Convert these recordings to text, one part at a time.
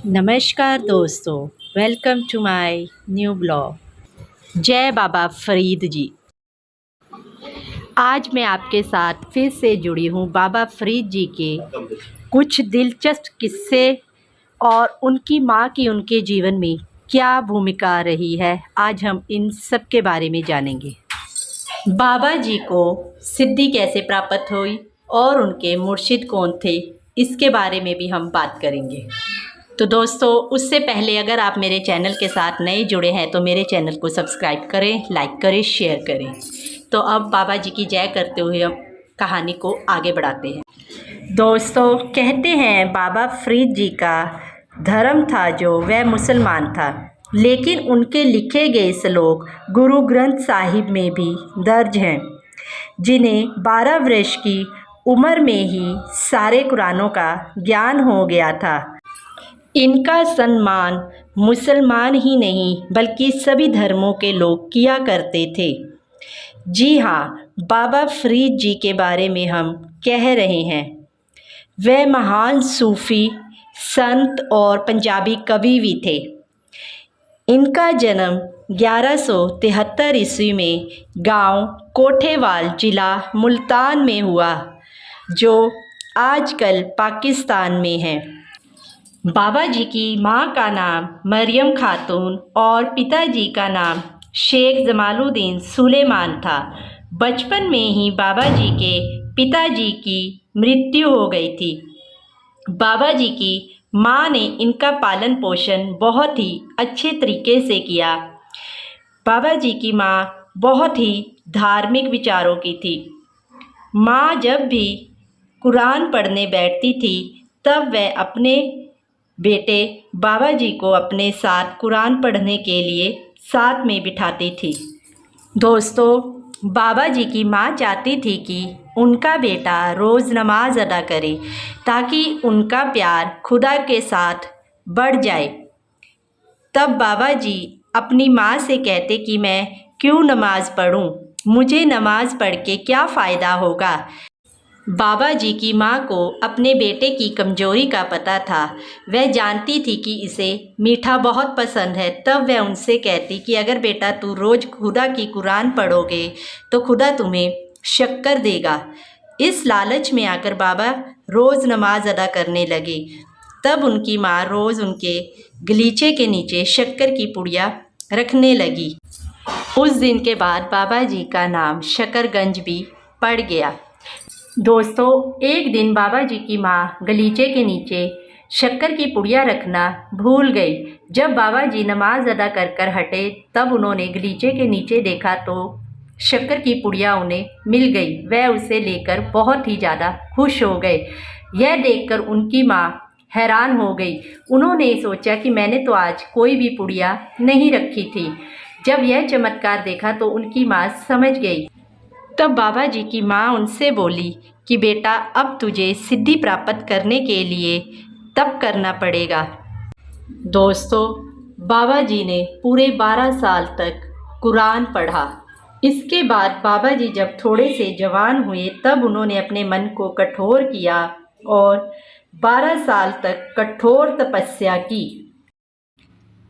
नमस्कार दोस्तों, welcome to my new blog. जय बाबा फरीद जी। आज मैं आपके साथ फिर से जुड़ी हूँ बाबा फरीद जी के कुछ दिलचस्प किस्से और उनकी माँ की उनके जीवन में क्या भूमिका रही है। आज हम इन सब के बारे में जानेंगे। बाबा जी को सिद्धि कैसे प्राप्त हुई और उनके मुर्शिद कौन थे, इसके बारे में भी हम बात करेंगे। तो दोस्तों, उससे पहले अगर आप मेरे चैनल के साथ नए जुड़े हैं तो मेरे चैनल को सब्सक्राइब करें, लाइक करें, शेयर करें। तो अब बाबा जी की जय करते हुए हम कहानी को आगे बढ़ाते हैं। दोस्तों, कहते हैं बाबा फरीद जी का धर्म था जो वह मुसलमान था, लेकिन उनके लिखे गए श्लोक गुरु ग्रंथ साहिब में भी दर्ज हैं, जिन्हें 12 वर्ष की उम्र में ही सारे कुरानों का ज्ञान हो गया था। इनका सम्मान मुसलमान ही नहीं बल्कि सभी धर्मों के लोग किया करते थे। जी हाँ, बाबा फरीद जी के बारे में हम कह रहे हैं। वह महान सूफ़ी, संत और पंजाबी कवि भी थे। इनका जन्म 1173 ईस्वी में गांव कोठेवाल, जिला मुल्तान में हुआ, जो आजकल पाकिस्तान में है। बाबा जी की माँ का नाम मरियम खातून और पिताजी का नाम शेख जमालुद्दीन सुलेमान था। बचपन में ही बाबा जी के पिताजी की मृत्यु हो गई थी। बाबा जी की माँ ने इनका पालन पोषण बहुत ही अच्छे तरीके से किया। बाबा जी की माँ बहुत ही धार्मिक विचारों की थी। माँ जब भी कुरान पढ़ने बैठती थी तब वह अपने बेटे बाबा जी को अपने साथ कुरान पढ़ने के लिए साथ में बिठाती थी। दोस्तों, बाबा जी की माँ चाहती थी कि उनका बेटा रोज़ नमाज अदा करे ताकि उनका प्यार खुदा के साथ बढ़ जाए। तब बाबा जी अपनी माँ से कहते कि मैं क्यों नमाज़ पढ़ूं, मुझे नमाज़ पढ़ के क्या फ़ायदा होगा। बाबा जी की माँ को अपने बेटे की कमज़ोरी का पता था। वह जानती थी कि इसे मीठा बहुत पसंद है। तब वह उनसे कहती कि अगर बेटा तू रोज़ खुदा की कुरान पढ़ोगे तो खुदा तुम्हें शक्कर देगा। इस लालच में आकर बाबा रोज़ नमाज अदा करने लगे। तब उनकी माँ रोज़ उनके गलीचे के नीचे शक्कर की पुड़िया रखने लगी। उस दिन के बाद बाबा जी का नाम शकरगंज भी पड़ गया। दोस्तों, एक दिन बाबा जी की माँ गलीचे के नीचे शक्कर की पुड़िया रखना भूल गई। जब बाबा जी नमाज अदा कर हटे तब उन्होंने गलीचे के नीचे देखा तो शक्कर की पुड़िया उन्हें मिल गई। वह उसे लेकर बहुत ही ज़्यादा खुश हो गए। यह देखकर उनकी माँ हैरान हो गई। उन्होंने सोचा कि मैंने तो आज कोई भी पुड़िया नहीं रखी थी। जब यह चमत्कार देखा तो उनकी माँ समझ गई। तब बाबा जी की माँ उनसे बोली कि बेटा, अब तुझे सिद्धि प्राप्त करने के लिए तप करना पड़ेगा। दोस्तों, बाबा जी ने पूरे 12 साल तक कुरान पढ़ा। इसके बाद बाबा जी जब थोड़े से जवान हुए तब उन्होंने अपने मन को कठोर किया और 12 साल तक कठोर तपस्या की।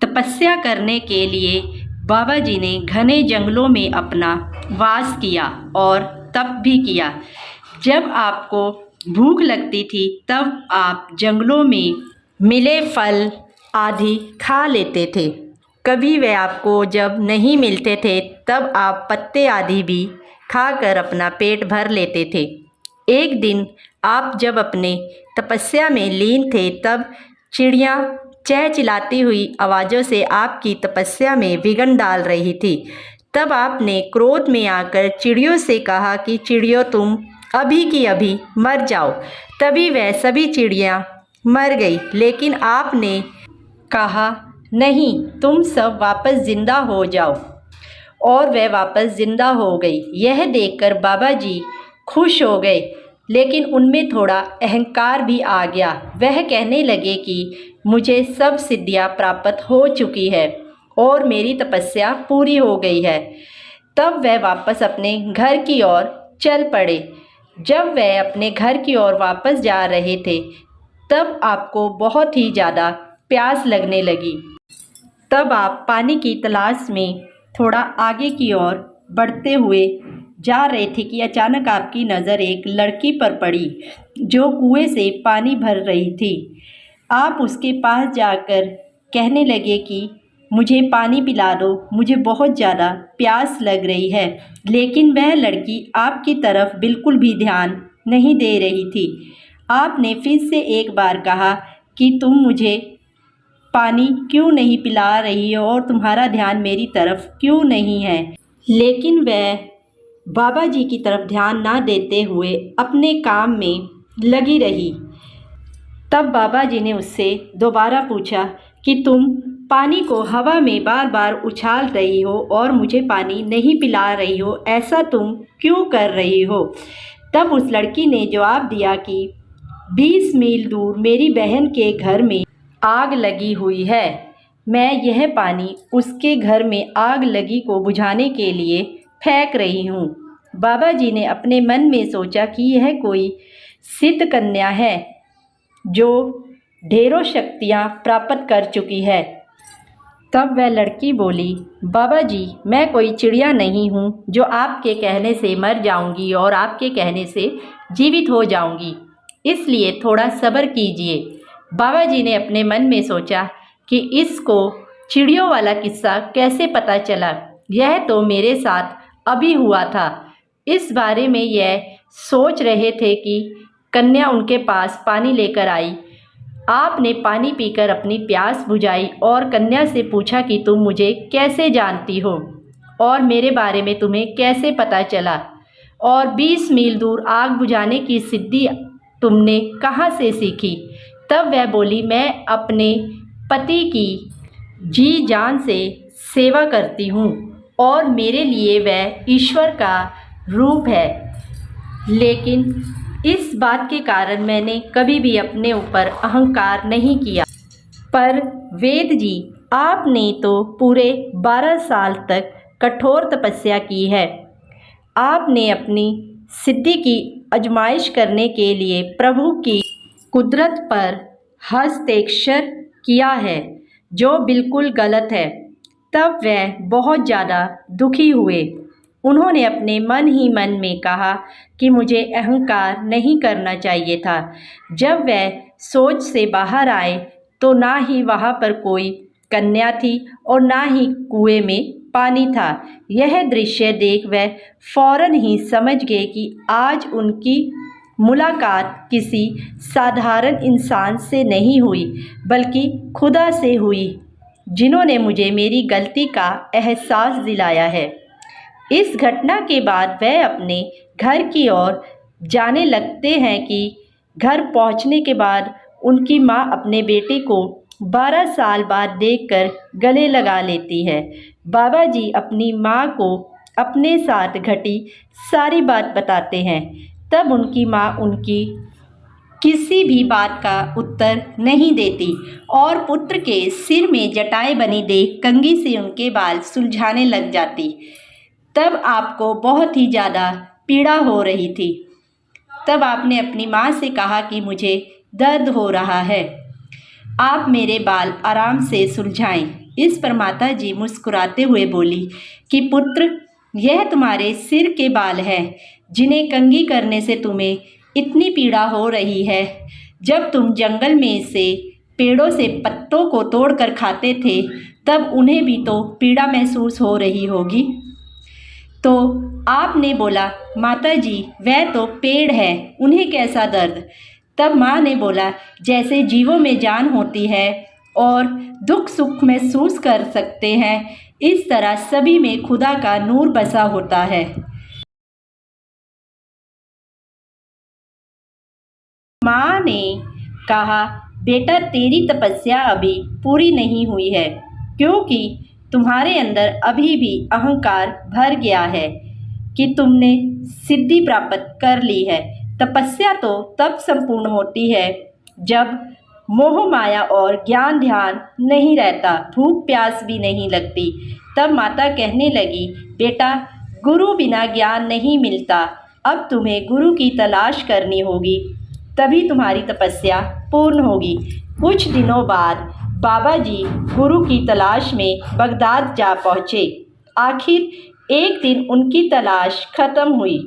तपस्या करने के लिए बाबा जी ने घने जंगलों में अपना वास किया और तप भी किया। जब आपको भूख लगती थी तब आप जंगलों में मिले फल आदि खा लेते थे। कभी वे आपको जब नहीं मिलते थे तब आप पत्ते आदि भी खाकर अपना पेट भर लेते थे। एक दिन आप जब अपने तपस्या में लीन थे तब चिड़िया चहचहाती हुई आवाज़ों से आपकी तपस्या में विघ्न डाल रही थी। तब आपने क्रोध में आकर चिड़ियों से कहा कि चिड़ियों, तुम अभी की अभी मर जाओ। तभी वह सभी चिड़ियाँ मर गई, लेकिन आपने कहा नहीं, तुम सब वापस ज़िंदा हो जाओ, और वह वापस ज़िंदा हो गई। यह देखकर बाबा जी खुश हो गए, लेकिन उनमें थोड़ा अहंकार भी आ गया। वह कहने लगे कि मुझे सब सिद्धियाँ प्राप्त हो चुकी है और मेरी तपस्या पूरी हो गई है। तब वह वापस अपने घर की ओर चल पड़े। जब वह अपने घर की ओर वापस जा रहे थे तब आपको बहुत ही ज़्यादा प्यास लगने लगी। तब आप पानी की तलाश में थोड़ा आगे की ओर बढ़ते हुए जा रहे थे कि अचानक आपकी नज़र एक लड़की पर पड़ी जो कुएं से पानी भर रही थी। आप उसके पास जाकर कहने लगे कि मुझे पानी पिला दो, मुझे बहुत ज़्यादा प्यास लग रही है। लेकिन वह लड़की आपकी तरफ बिल्कुल भी ध्यान नहीं दे रही थी। आपने फिर से एक बार कहा कि तुम मुझे पानी क्यों नहीं पिला रही हो और तुम्हारा ध्यान मेरी तरफ क्यों नहीं है। लेकिन वह बाबा जी की तरफ ध्यान ना देते हुए अपने काम में लगी रही। तब बाबा जी ने उससे दोबारा पूछा कि तुम पानी को हवा में बार बार उछाल रही हो और मुझे पानी नहीं पिला रही हो, ऐसा तुम क्यों कर रही हो। तब उस लड़की ने जवाब दिया कि 20 मील दूर मेरी बहन के घर में आग लगी हुई है। मैं यह पानी उसके घर में आग लगी को बुझाने के लिए फेंक रही हूँ। बाबा जी ने अपने मन में सोचा कि यह कोई सिद्ध कन्या है जो ढेरों शक्तियाँ प्राप्त कर चुकी है। तब वह लड़की बोली, बाबा जी, मैं कोई चिड़िया नहीं हूँ जो आपके कहने से मर जाऊँगी और आपके कहने से जीवित हो जाऊँगी, इसलिए थोड़ा सब्र कीजिए। बाबा जी ने अपने मन में सोचा कि इसको चिड़ियों वाला किस्सा कैसे पता चला, यह तो मेरे साथ अभी हुआ था। इस बारे में यह सोच रहे थे कि कन्या उनके पास पानी लेकर आई। आपने पानी पीकर अपनी प्यास बुझाई और कन्या से पूछा कि तुम मुझे कैसे जानती हो और मेरे बारे में तुम्हें कैसे पता चला और 20 मील दूर आग बुझाने की सिद्धि तुमने कहाँ से सीखी। तब वह बोली, मैं अपने पति की जी जान से सेवा करती हूँ और मेरे लिए वह ईश्वर का रूप है, लेकिन इस बात के कारण मैंने कभी भी अपने ऊपर अहंकार नहीं किया। पर वेद जी, आपने तो पूरे 12 साल तक कठोर तपस्या की है। आपने अपनी सिद्धि की आजमाइश करने के लिए प्रभु की कुदरत पर हस्ताक्षर किया है, जो बिल्कुल गलत है। तब वह बहुत ज़्यादा दुखी हुए। उन्होंने अपने मन ही मन में कहा कि मुझे अहंकार नहीं करना चाहिए था। जब वह सोच से बाहर आए तो ना ही वहाँ पर कोई कन्या थी और ना ही कुएं में पानी था। यह दृश्य देख वह फौरन ही समझ गए कि आज उनकी मुलाकात किसी साधारण इंसान से नहीं हुई, बल्कि खुदा से हुई, जिन्होंने मुझे मेरी गलती का एहसास दिलाया है। इस घटना के बाद वह अपने घर की ओर जाने लगते हैं कि घर पहुंचने के बाद उनकी मां अपने बेटे को 12 साल बाद देखकर गले लगा लेती है। बाबा जी अपनी मां को अपने साथ घटी सारी बात बताते हैं। तब उनकी मां उनकी किसी भी बात का उत्तर नहीं देती और पुत्र के सिर में जटाएं बनी देख कंघी से उनके बाल सुलझाने लग जाती। तब आपको बहुत ही ज़्यादा पीड़ा हो रही थी। तब आपने अपनी माँ से कहा कि मुझे दर्द हो रहा है, आप मेरे बाल आराम से सुलझाएं। इस पर माता जी मुस्कुराते हुए बोली कि पुत्र, यह तुम्हारे सिर के बाल हैं जिन्हें कंघी करने से तुम्हें इतनी पीड़ा हो रही है। जब तुम जंगल में से पेड़ों से पत्तों को तोड़कर खाते थे तब उन्हें भी तो पीड़ा महसूस हो रही होगी। तो आपने बोला, माता जी वह तो पेड़ है, उन्हें कैसा दर्द। तब माँ ने बोला, जैसे जीवों में जान होती है और दुख सुख महसूस कर सकते हैं, इस तरह सभी में खुदा का नूर बसा होता है। माँ ने कहा, बेटा तेरी तपस्या अभी पूरी नहीं हुई है, क्योंकि तुम्हारे अंदर अभी भी अहंकार भर गया है कि तुमने सिद्धि प्राप्त कर ली है। तपस्या तो तब संपूर्ण होती है जब मोह माया और ज्ञान ध्यान नहीं रहता, भूख प्यास भी नहीं लगती। तब माता कहने लगी, बेटा गुरु बिना ज्ञान नहीं मिलता, अब तुम्हें गुरु की तलाश करनी होगी, तभी तुम्हारी तपस्या पूर्ण होगी। कुछ दिनों बाद बाबा जी गुरु की तलाश में बगदाद जा पहुँचे। आखिर एक दिन उनकी तलाश खत्म हुई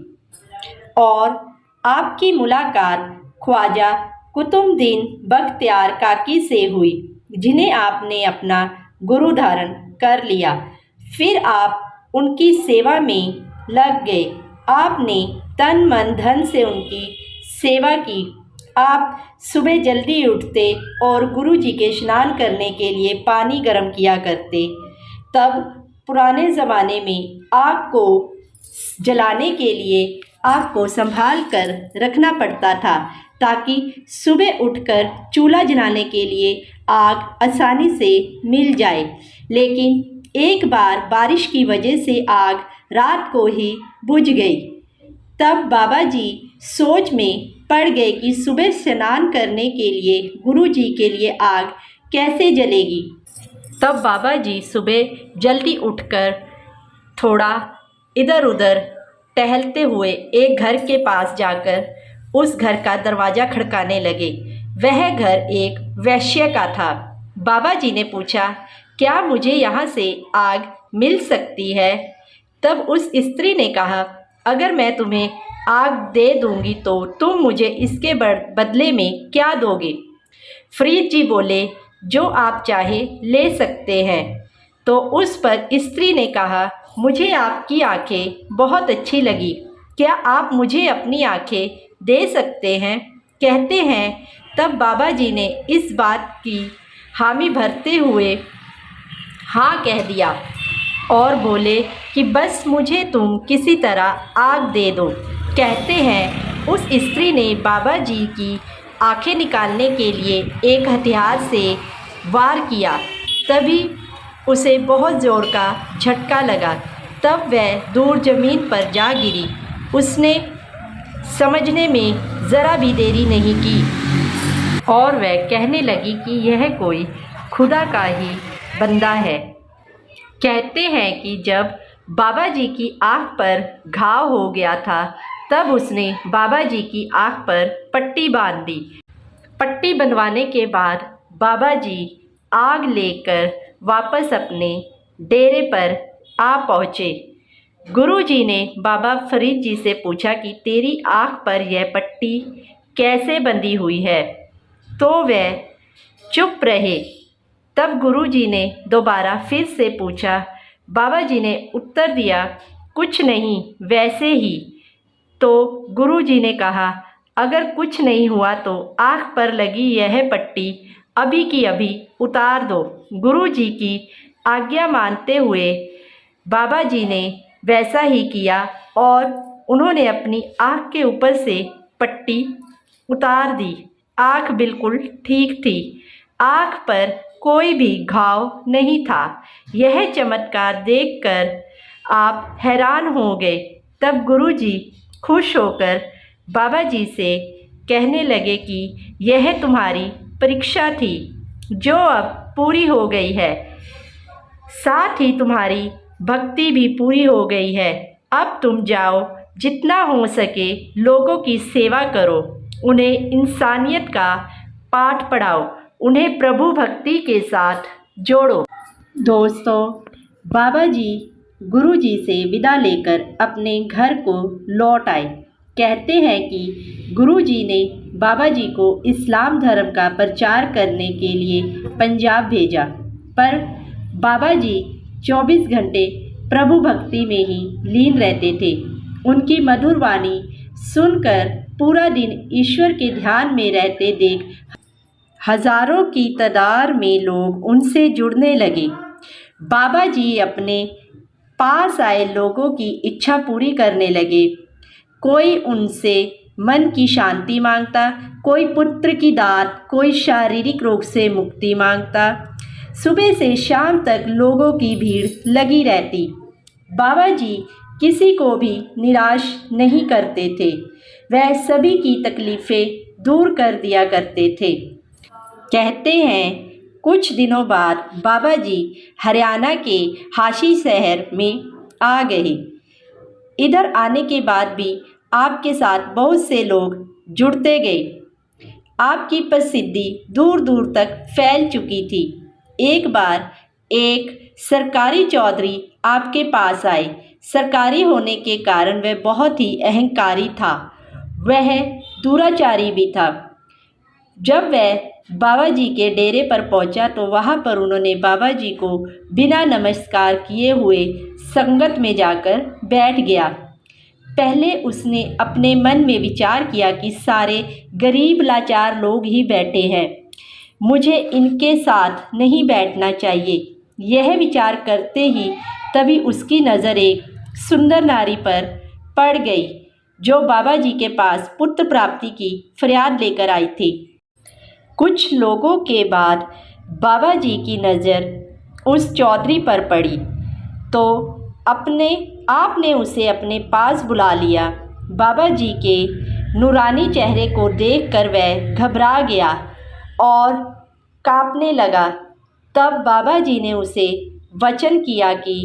और आपकी मुलाकात ख्वाजा कुतुबुद्दीन बख्तियार काकी से हुई, जिन्हें आपने अपना गुरु धारण कर लिया। फिर आप उनकी सेवा में लग गए। आपने तन मन धन से उनकी सेवा की। आप सुबह जल्दी उठते और गुरु जी के स्नान करने के लिए पानी गर्म किया करते। तब पुराने ज़माने में आग को जलाने के लिए आग को संभाल कर रखना पड़ता था, ताकि सुबह उठकर चूल्हा जलाने के लिए आग आसानी से मिल जाए। लेकिन एक बार बारिश की वजह से आग रात को ही बुझ गई। तब बाबा जी सोच में पड़ गए कि सुबह स्नान करने के लिए गुरु जी के लिए आग कैसे जलेगी। तब बाबा जी सुबह जल्दी उठकर थोड़ा इधर उधर टहलते हुए एक घर के पास जाकर उस घर का दरवाज़ा खड़काने लगे। वह घर एक वैश्य का था। बाबा जी ने पूछा, क्या मुझे यहाँ से आग मिल सकती है? तब उस स्त्री ने कहा, अगर मैं तुम्हें आग दे दूंगी तो तुम मुझे इसके बदले में क्या दोगे? फरीद जी बोले, जो आप चाहे ले सकते हैं। तो उस पर स्त्री ने कहा, मुझे आपकी आंखें बहुत अच्छी लगी, क्या आप मुझे अपनी आंखें दे सकते हैं? कहते हैं तब बाबा जी ने इस बात की हामी भरते हुए हाँ कह दिया और बोले कि बस मुझे तुम किसी तरह आग दे दो। कहते हैं उस स्त्री ने बाबा जी की आंखें निकालने के लिए एक हथियार से वार किया। तभी उसे बहुत ज़ोर का झटका लगा। तब वह दूर ज़मीन पर जा गिरी। उसने समझने में ज़रा भी देरी नहीं की और वह कहने लगी कि यह कोई खुदा का ही बंदा है। कहते हैं कि जब बाबा जी की आँख पर घाव हो गया था, तब उसने बाबा जी की आँख पर पट्टी बांध दी। पट्टी बंधवाने के बाद बाबा जी आग लेकर वापस अपने डेरे पर आ पहुँचे। गुरु जी ने बाबा फरीद जी से पूछा कि तेरी आँख पर यह पट्टी कैसे बंधी हुई है? तो वह चुप रहे। तब गुरु जी ने दोबारा फिर से पूछा। बाबा जी ने उत्तर दिया, कुछ नहीं, वैसे ही। तो गुरु जी ने कहा, अगर कुछ नहीं हुआ तो आँख पर लगी यह पट्टी अभी की अभी उतार दो। गुरु जी की आज्ञा मानते हुए बाबा जी ने वैसा ही किया और उन्होंने अपनी आँख के ऊपर से पट्टी उतार दी। आँख बिल्कुल ठीक थी। आँख पर कोई भी घाव नहीं था। यह चमत्कार देखकर आप हैरान हो गए। तब गुरु जी खुश होकर बाबा जी से कहने लगे कि यह तुम्हारी परीक्षा थी, जो अब पूरी हो गई है। साथ ही तुम्हारी भक्ति भी पूरी हो गई है। अब तुम जाओ, जितना हो सके लोगों की सेवा करो, उन्हें इंसानियत का पाठ पढ़ाओ, उन्हें प्रभु भक्ति के साथ जोड़ो। दोस्तों, बाबा जी गुरु जी से विदा लेकर अपने घर को लौट आए। कहते हैं कि गुरु जी ने बाबा जी को इस्लाम धर्म का प्रचार करने के लिए पंजाब भेजा, पर बाबा जी 24 घंटे प्रभु भक्ति में ही लीन रहते थे। उनकी मधुर वाणी सुनकर पूरा दिन ईश्वर के ध्यान में रहते देख हजारों की तादाद में लोग उनसे जुड़ने लगे। बाबा जी अपने पास आए लोगों की इच्छा पूरी करने लगे। कोई उनसे मन की शांति मांगता, कोई पुत्र की दात, कोई शारीरिक रोग से मुक्ति मांगता। सुबह से शाम तक लोगों की भीड़ लगी रहती। बाबा जी किसी को भी निराश नहीं करते थे। वह सभी की तकलीफ़ें दूर कर दिया करते थे। कहते हैं कुछ दिनों बाद बाबा जी हरियाणा के हाशी शहर में आ गए। इधर आने के बाद भी आपके साथ बहुत से लोग जुड़ते गए। आपकी प्रसिद्धि दूर दूर तक फैल चुकी थी। एक बार एक सरकारी चौधरी आपके पास आए। सरकारी होने के कारण वह बहुत ही अहंकारी था, वह दुराचारी भी था। जब वह बाबा जी के डेरे पर पहुंचा तो वहां पर उन्होंने बाबा जी को बिना नमस्कार किए हुए संगत में जाकर बैठ गया। पहले उसने अपने मन में विचार किया कि सारे गरीब लाचार लोग ही बैठे हैं, मुझे इनके साथ नहीं बैठना चाहिए। यह विचार करते ही तभी उसकी नज़र एक सुंदर नारी पर पड़ गई जो बाबा जी के पास पुत्र प्राप्ति की फरियाद लेकर आई थी। कुछ लोगों के बाद बाबा जी की नज़र उस चौधरी पर पड़ी तो आपने उसे अपने पास बुला लिया। बाबा जी के नूरानी चेहरे को देखकर वह घबरा गया और कांपने लगा। तब बाबा जी ने उसे वचन किया कि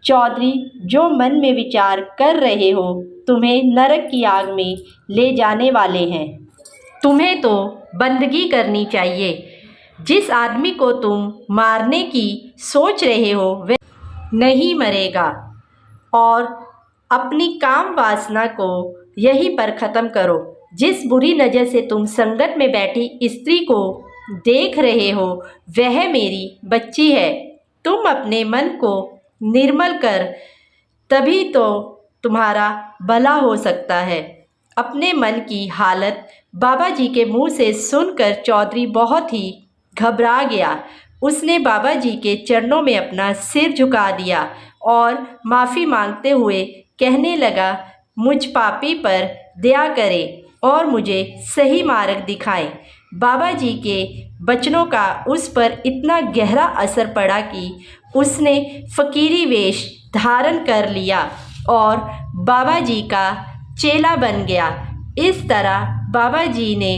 चौधरी, जो मन में विचार कर रहे हो तुम्हें नरक की आग में ले जाने वाले हैं। तुम्हें तो बंदगी करनी चाहिए। जिस आदमी को तुम मारने की सोच रहे हो वह नहीं मरेगा और अपनी काम वासना को यहीं पर ख़त्म करो। जिस बुरी नज़र से तुम संगत में बैठी स्त्री को देख रहे हो वह मेरी बच्ची है। तुम अपने मन को निर्मल कर तभी तो तुम्हारा भला हो सकता है। अपने मन की हालत बाबा जी के मुंह से सुनकर चौधरी बहुत ही घबरा गया। उसने बाबा जी के चरणों में अपना सिर झुका दिया और माफ़ी मांगते हुए कहने लगा, मुझ पापी पर दया करें और मुझे सही मार्ग दिखाएं। बाबा जी के वचनों का उस पर इतना गहरा असर पड़ा कि उसने फ़कीरी वेश धारण कर लिया और बाबा जी का चेला बन गया। इस तरह बाबा जी ने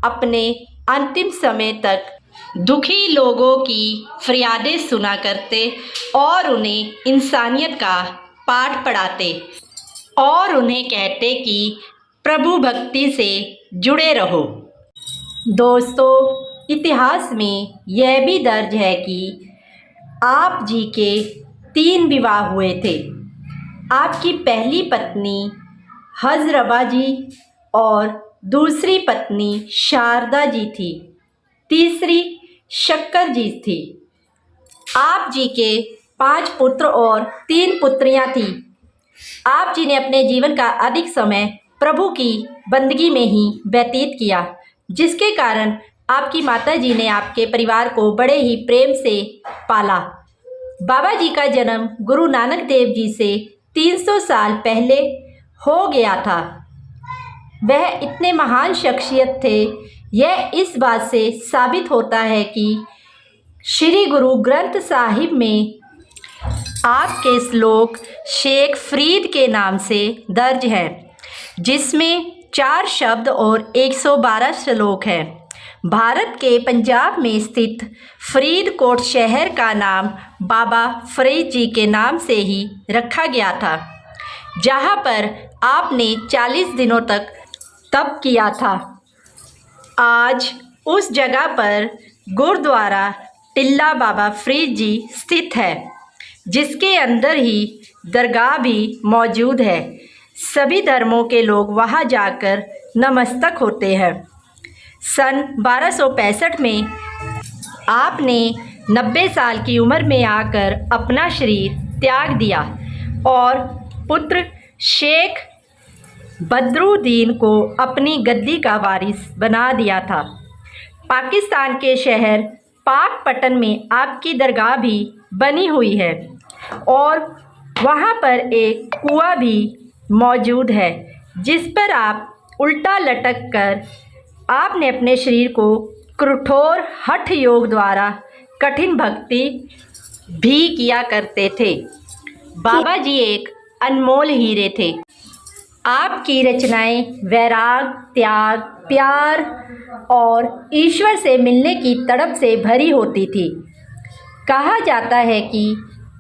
अपने अंतिम समय तक दुखी लोगों की फरियादें सुना करते और उन्हें इंसानियत का पाठ पढ़ाते और उन्हें कहते कि प्रभु भक्ति से जुड़े रहो। दोस्तों, इतिहास में यह भी दर्ज है कि आप जी के 3 विवाह हुए थे। आपकी पहली पत्नी हजरबा जी और दूसरी पत्नी शारदा जी थी, तीसरी शक्कर जी थी। आप जी के 5 पुत्र और 3 पुत्रियां थीं। आप जी ने अपने जीवन का अधिक समय प्रभु की बंदगी में ही व्यतीत किया, जिसके कारण आपकी माता जी ने आपके परिवार को बड़े ही प्रेम से पाला। बाबा जी का जन्म गुरु नानक देव जी से 300 साल पहले हो गया था। वह इतने महान शख्सियत थे, यह इस बात से साबित होता है कि श्री गुरु ग्रंथ साहिब में आपके श्लोक शेख फरीद के नाम से दर्ज है, जिसमें 4 शब्द और 112 श्लोक हैं। भारत के पंजाब में स्थित फरीदकोट शहर का नाम बाबा फरीद जी के नाम से ही रखा गया था, जहाँ पर आपने 40 दिनों तक तप किया था। आज उस जगह पर गुरुद्वारा टिल्ला बाबा फरीद जी स्थित है, जिसके अंदर ही दरगाह भी मौजूद है। सभी धर्मों के लोग वहां जाकर नतमस्तक होते हैं। सन 1265 में आपने 90 साल की उम्र में आकर अपना शरीर त्याग दिया और पुत्र शेख बदरुद्दीन को अपनी गद्दी का वारिस बना दिया था। पाकिस्तान के शहर पाकपटन में आपकी दरगाह भी बनी हुई है और वहाँ पर एक कुआं भी मौजूद है, जिस पर आप उल्टा लटक कर आपने अपने शरीर को कठोर हठ योग द्वारा कठिन भक्ति भी किया करते थे। बाबा जी एक अनमोल हीरे थे। आपकी रचनाएं वैराग, त्याग, प्यार और ईश्वर से मिलने की तड़प से भरी होती थी। कहा जाता है कि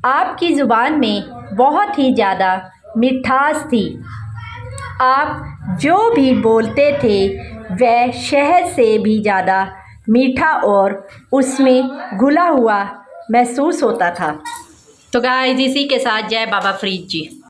आपकी ज़ुबान में बहुत ही ज़्यादा मिठास थी। आप जो भी बोलते थे वह शहद से भी ज़्यादा मीठा और उसमें घुला हुआ महसूस होता था। तो गाइस, इसी के साथ जय बाबा फरीद जी।